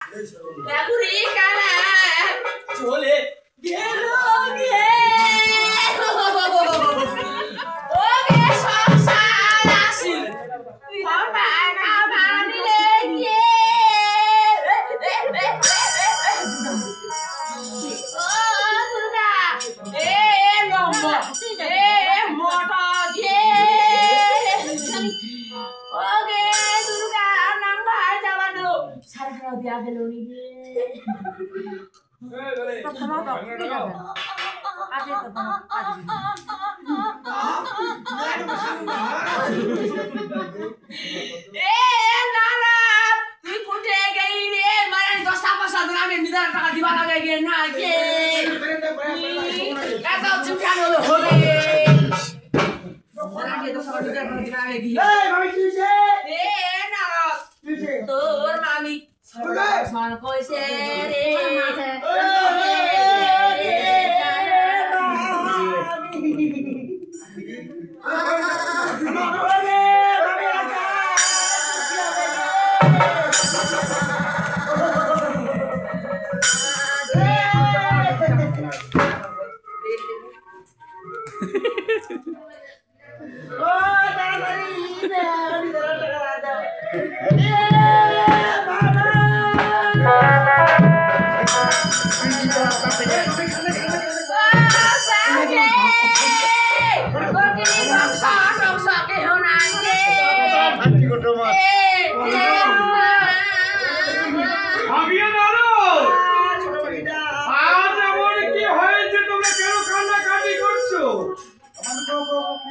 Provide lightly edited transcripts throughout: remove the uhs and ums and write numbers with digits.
এগুলি কালা চলে গেল গে ও গে সংসার আসিল বাবা না মানিলে গে ও দুর্গা এ লম্বা এ মোটা গে ও গে দুর্গা লম্বা যাবানো সারা দিয়া গেল নি গে তোর মামি সর কইছে রে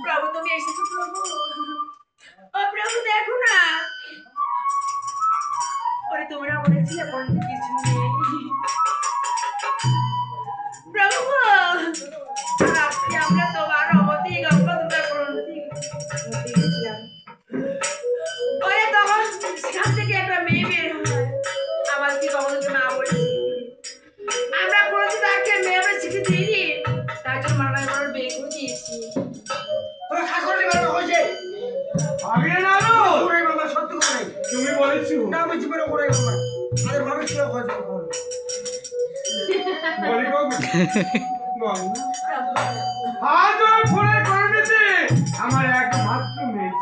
प्रभु तुम ऐसे तो प्रभु ओ प्रभु देखो ना और तुम्हारा बोले थी अपन কিছু নেই प्रभु আজকে আমরা তোমার অবতী গঙ্গা দুর্গা করতে গেছিলাম ওরে তখন সেখান থেকে একটা মেয়ে বের হয় আমার কি বাবাকে মা বলেছি আমরা বলেছি তাকে মেয়ে আমরা শিখে দিইনি তাই জন্য মারা আমার বিয়ে করে দিয়েছি আগে না ওরে বাবা সত্য করে তুমি বলেছো না আমি জীবনে করে বাবা আরে ভাবে কি হয় বলি গো আজ ওই ফোনে করে দিতে আমার এক মাত্র মেয়ে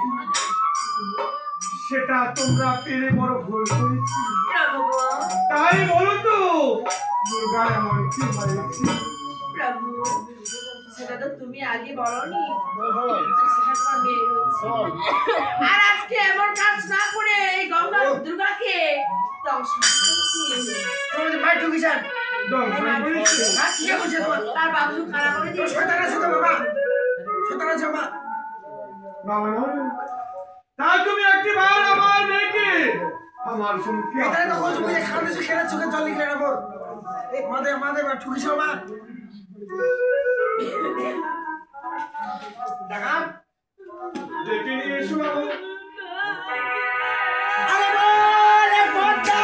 সেটা তোমরা পেরে বড় ভুল করেছি তাই বলো তো দুর্গা এমন কি হয়েছে প্রভু সেটা তো তুমি আগে বলনি সেটা মেয়ে আর আজকে এমন কাজ না করে এই গঙ্গা দুর্গাকে ধ্বংস তোমাদের ভাই ঠুকিছেন তার বাবু খারাপ করে দিয়ে শয়তান আছে তো বাবা শয়তান আছে মা বাবা তা তুমি একবার আমার মেয়েকে আমার শুনকি এটা তো হচ্ছে বুঝে খান্দে সে খেলা চোখে জল লিখে রাখো এই মাদে বা ঠুকিছো মা দেখা দেখে নিয়ে এসো বাবু আরে বলে ফটা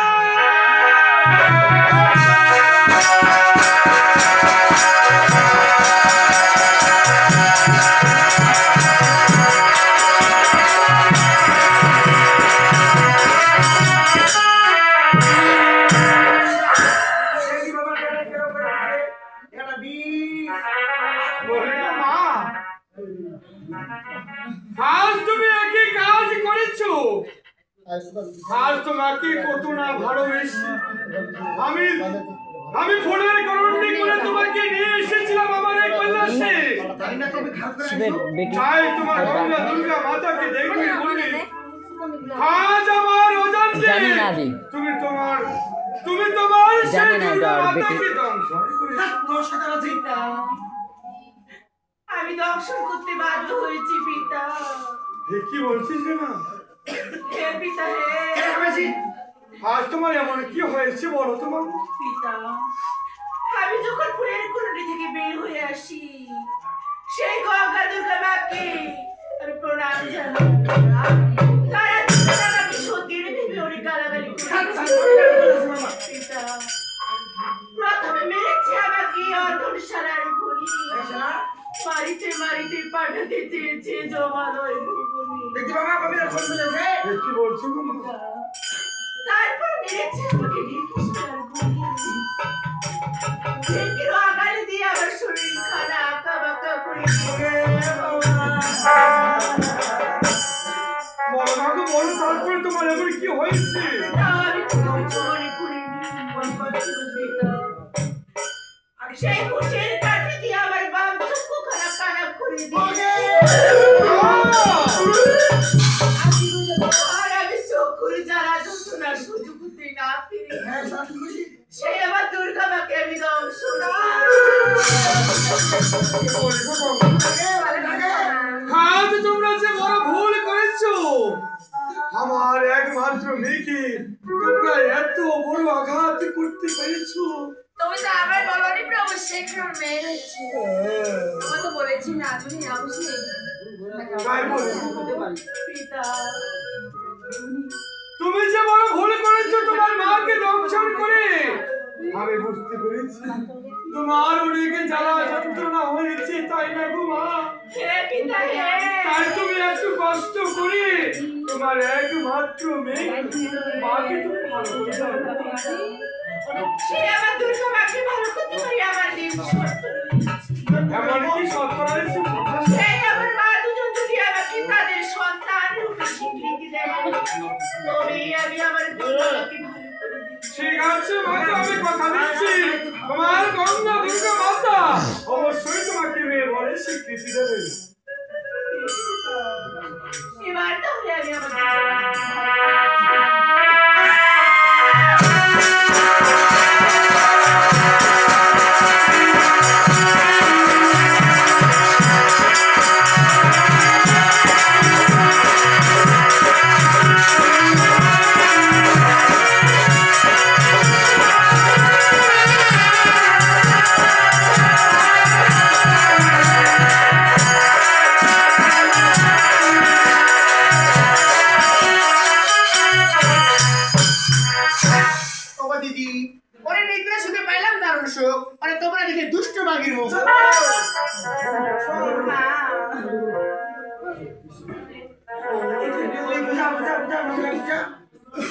আজ তুমি একই কাজ করেছো আজ তোমাকে কত না ভালোবেসি আমি ফোনের কারণে করে তোমাকে নিয়ে এসেছিলাম আমার এই কৈলাসে তাই তোমার গঙ্গা দুর্গা মাতাকে দেখে বলি আজ আমার অজান্তে তুমি তোমার সেই দুর্গা মাতাকে দংশন করেছো আমি দংশন করতে বাধ্য হয়েছি পিতা কি বলছিস রে মা হে পিতা হে আজ তোমার এমন কি হয়েছে বলো তোমার পিতা আমি যখন ফুলের কুণ্ডি থেকে বের হয়ে আসি সেই গঙ্গা দুর্গা মাকে আমি প্রণাম জানাই তারা আমাকে সত্যিই ভেবে ওরে গালাগালি করেছে পিতা প্রথমে মেরেছে আমাকে অধর্ষণার ঘুরি মারিতে মারিতে পাঠাতে চেয়েছে জমালয় ভুবনে দেখি বাবা আমি ফোন করেছে কি বলছো তারপর মেরেছে আমাকে ভেঙ্গির আগালে দিয়ে আমার শরীর খারাপ কাবাকা করে বলো তারপরে তোমার এবার কি হয়েছে? আমি কোনো কিছু মনে করিনি। সেই কুশের কাঠে দিয়ে আমার বাপ চক্ষু খারাপ করে দিয়েছে। আর আমি চক্ষুর জ্বালা যন্ত্রণার সুযোগ দিই না ফিরে। সেই আমার দুর্গা মাকে আমি দংশনা। আজ তোমরা যে বড় ভুল করেছো। আমার একমাত্র মেয়েকে তোমরা এত বড় আঘাত করতে পেরেছো। তুমি তো আবার বলনি প্রভু শেখর মেয়ে রয়েছে। আমি তো বলেছি না তুমি না বুঝলে। পিতা তুমি যে বড় ভুল করেছো তোমার মাকে দংশন করে। আমি বুঝতে পেরেছি তোমার অনেকে জ্বালা যন্ত্রণা হয়েছে তাই না গো মা? হে পিতা হে। তাই তুমি একটু কষ্ট করে তোমার একমাত্র মেয়ে মাকে তুমি ভালো করে দাও। সে আমার দুর্গা মাকে ভালো করতে পারি আমার দিন এমনকি সত্তরের সেই আমার মা দুজন যদি আমাকে তাদের সন্তান রূপে স্বীকৃতি দেয় তবে আমি আমার দুর্গা মাকে ভালো করে দিই। ঠিক আছে মাকে আমি কথা দিচ্ছি তোমার গঙ্গা দুর্গা মাতা অবশ্যই তোমাকে মেয়ে বলে স্বীকৃতি দেবে। এবার তাহলে আমি আমার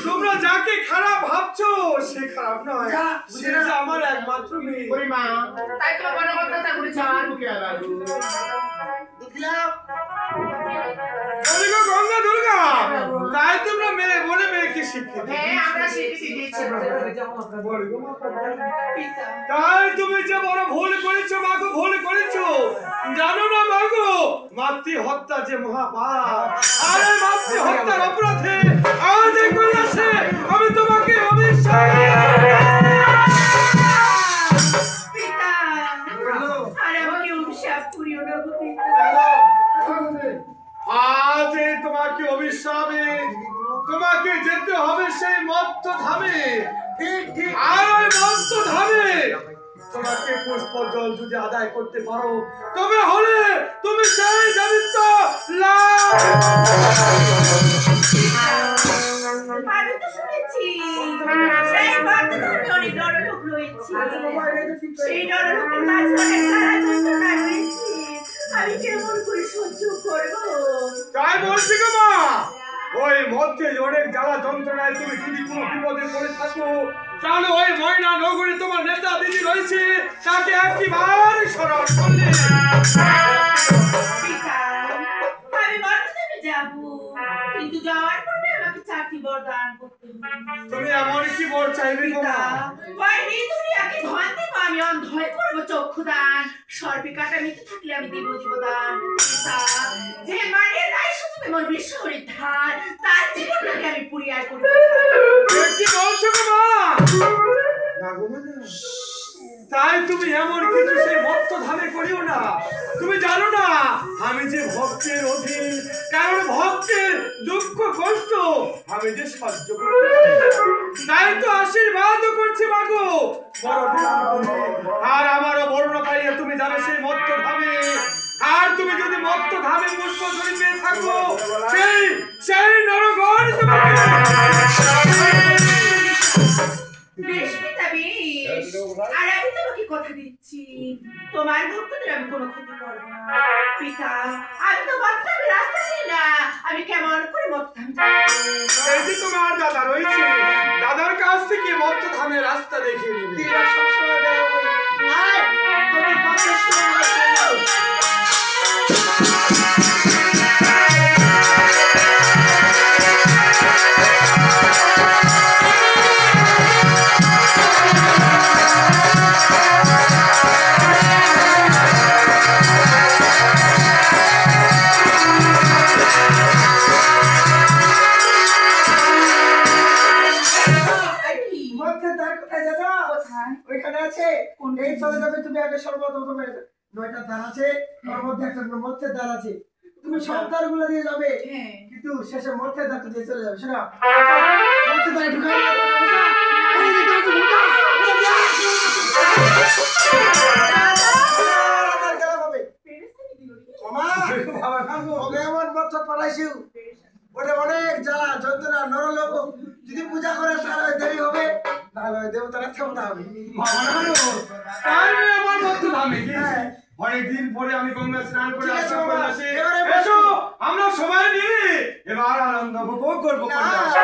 তোমরা যাকে খারাপ ভাবছো সে খারাপ নয়, সে যে আমার একমাত্র মেয়ে। তাই তো বড় কথা বলেছি আমার মুখে গঙ্গা দুর্গা তাই তোমরা মেয়ে বলে মেয়েকে স্বীকৃতি। হ্যাঁ আমরা স্বীকৃতি দিয়েছি। তাই তুমি যে বড় ভুল করেছো মাগো, ভুল করেছো জানো না মাগো, মাতৃ হত্যা যে মহাপাপ। আর এই মাতৃ হত্যার অপরাধে আজ এই করিয়াছে আমি তোমাকে অভিশাপ। পিতা আর আমাকে অভিশাপ করিও না পিতা। আজ তোমাকে অভিশাপে তোমাকে যেতে হবে সেই মত্ত ধামে। আর ওই মত্ত ধামে তোমাকে পুষ্প জল যদি আদায় করতে পারো তবে হলে তুমি সেই জানিত লাভ। আমি তো শুনেছি সেই মত্ত ধামে অনেক নরলোক রয়েছে। সেই নরলোকের মাঝে অনেক জ্বালা যন্ত্রণা রয়েছে। আমি কেমন করে সহ্য করবো? তাই বলছি গো মা, ওই মধ্যে অনেক জ্বালা যন্ত্রণায় তুমি যদি কোনো বিপদে পড়ে থাকো তাহলে ওই ময়না নগরে তোমার নেতা দিদি রয়েছে, তাকে একবার স্মরণ করলে। আমি মর্তধামে যাবো, কিন্তু যাওয়ার পরে আমাকে চারটি বরদান করতে হবে। তুমি এমন কি বর চাইবে গো মা? ওই নিতুরিয়াকে ধন দেব, আমি অন্ধয় করবো চক্ষুদান। সর্পে কাটা নিতে থাকলে আমি দেব জীবদান। যে মায়ের রায় সুযোগে মোর বিশ্ব হরিদ্ধার, তার জীবনটাকে আমি পুরিয়ায় করবো। কি বলছো গো মা? তাই তুমি এমন কিছু সেই মত্ত ধামে করিও না। তুমি জানো না আমি যে ভক্তের অধীন, কারণ ভক্তের দুঃখ কষ্ট আমি যে সহ্য করতে পারি। তাই তো আশীর্বাদ করছি মাগো, আর আমারও বর্ণ পাইয়ে তুমি যাবে সেই মত্ত ধামে। আর তুমি যদি মত্ত ধামে পুষ্প জড়িয়ে থাকো সেই নরগণ তোমাকে বেশ পিতা বেশ। আর আমি তোমাকে কথা দিচ্ছি তোমার ভক্তদের আমি কোনো ক্ষতি করবো না। পিতা আমি তো মতধামে রাস্তা চিনি না, আমি কেমন করে মতধামে যাবো? এই যে তোমার দাদা রয়েছে, দাদার কাছ থেকে মত্ত ধামে রাস্তা দেখিয়ে নেবে। মধ্যে দ্বার কোথায় জানো? কোথায়? ওইখানে আছে। এই চলে যাবে তুমি আগে সর্বপ্রথমে 9টা দ্বার আছে, তার মধ্যে একটা মধ্যে দ্বার আছে। তুমি সব দ্বারগুলো দিয়ে যাবে, হ্যাঁ। কিন্তু শেষে মধ্যে দ্বারটা দিয়ে চলে যাবে। শোনো, মধ্যে দ্বারে ঢুকাই অনেক জ্বালা যন্ত্রণা নরলোক যদি পূজা করে তাহলে দেরি হবে, তাহলে দেবতারা ক্ষমতা হবে। অনেকদিন পরে আমি গঙ্গা স্নান করে ঠিক আছে আসলাম বাবা, কৈলাসে। এবারে এসো, আমরা সবাই মিলে এবার আনন্দ উপভোগ করবো না, কৈলাসে।